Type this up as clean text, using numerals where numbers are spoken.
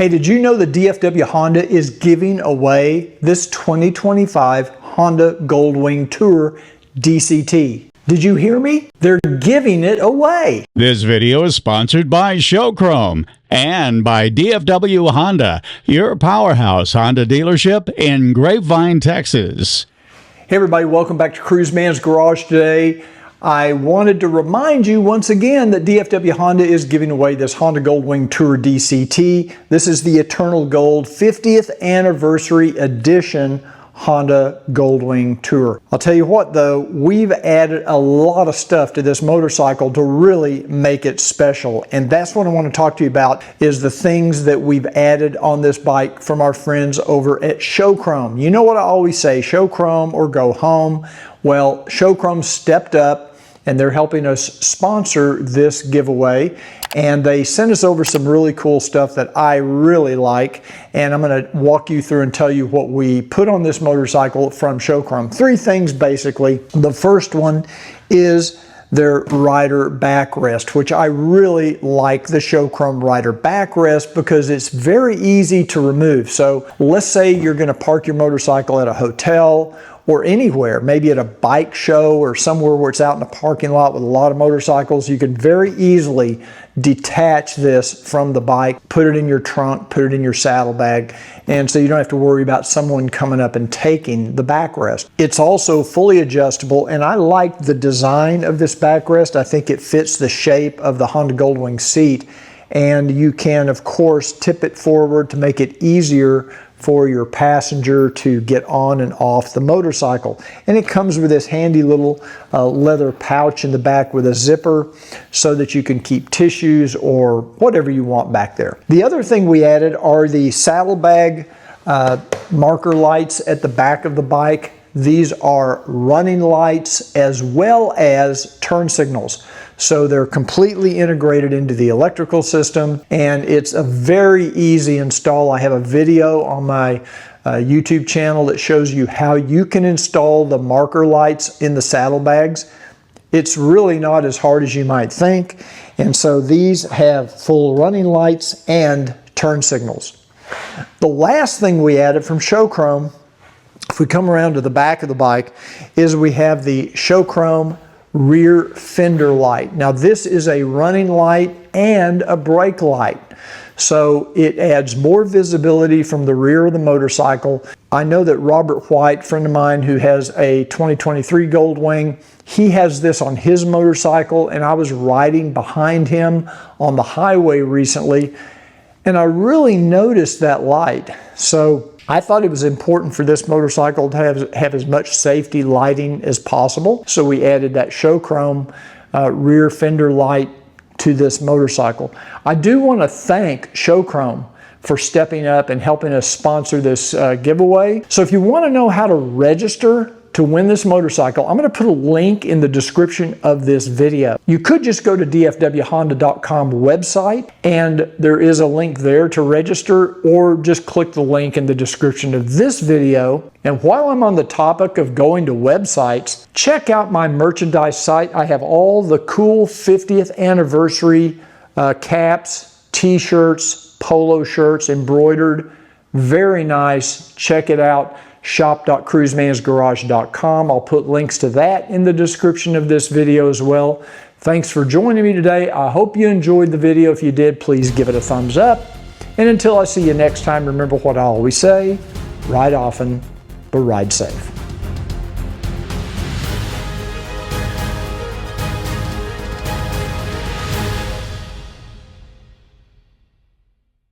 Hey, did you know that DFW Honda is giving away this 2025 Honda Goldwing Tour DCT? Did you hear me? They're giving it away. This video is sponsored by Showchrome and by DFW Honda, your powerhouse Honda dealership in Grapevine, Texas. Hey everybody, welcome back to Cruiseman's Garage today. I wanted to remind you once again that DFW Honda is giving away this Honda Goldwing Tour DCT. This is the Eternal Gold 50th Anniversary Edition Honda Goldwing Tour. I'll tell you what though, we've added a lot of stuff to this motorcycle to really make it special. And that's what I want to talk to you about, is the things that we've added on this bike from our friends over at Showchrome. You know what I always say, Showchrome or go home. Well, Showchrome stepped up and they're helping us sponsor this giveaway. And they sent us over some really cool stuff that I really like. And I'm going to walk you through and tell you what we put on this motorcycle from Showchrome. Three things basically. The first one is their rider backrest, which I really like the Showchrome rider backrest because it's very easy to remove. So let's say you're going to park your motorcycle at a hotel or anywhere, maybe at a bike show or somewhere where it's out in a parking lot with a lot of motorcycles. You can very easily detach this from the bike, put it in your trunk, put it in your saddlebag, and so you don't have to worry about someone coming up and taking the backrest. It's also fully adjustable, and I like the design of this backrest. I think it fits the shape of the Honda Goldwing seat, and you can of course tip it forward to make it easier for your passenger to get on and off the motorcycle. And it comes with this handy little leather pouch in the back with a zipper so that you can keep tissues or whatever you want back there. The other thing we added are the saddlebag marker lights at the back of the bike. These are running lights as well as turn signals. So they're completely integrated into the electrical system, and it's a very easy install. I have a video on my YouTube channel that shows you how you can install the marker lights in the saddlebags. It's really not as hard as you might think. And so these have full running lights and turn signals. The last thing we added from Showchrome, if we come around to the back of the bike, is we have the Showchrome rear fender light. Now this is a running light and a brake light, so it adds more visibility from the rear of the motorcycle. I know that Robert White, friend of mine who has a 2023 Goldwing, he has this on his motorcycle, and I was riding behind him on the highway recently and I really noticed that light. So I thought it was important for this motorcycle to have as much safety lighting as possible. So we added that Showchrome rear fender light to this motorcycle. I do want to thank Showchrome for stepping up and helping us sponsor this giveaway. So if you want to know how to register to win this motorcycle, I'm going to put a link in the description of this video. You could just go to dfwhonda.com website and there is a link there to register, or just click the link in the description of this video. And while I'm on the topic of going to websites, check out my merchandise site. I have all the cool 50th anniversary caps, t-shirts, polo shirts, embroidered. Very nice. Check it out. shop.cruisemansgarage.com. I'll put links to that in the description of this video as well. Thanks for joining me today. I hope you enjoyed the video. If you did, please give it a thumbs up. And until I see you next time, remember what I always say, ride often, but ride safe.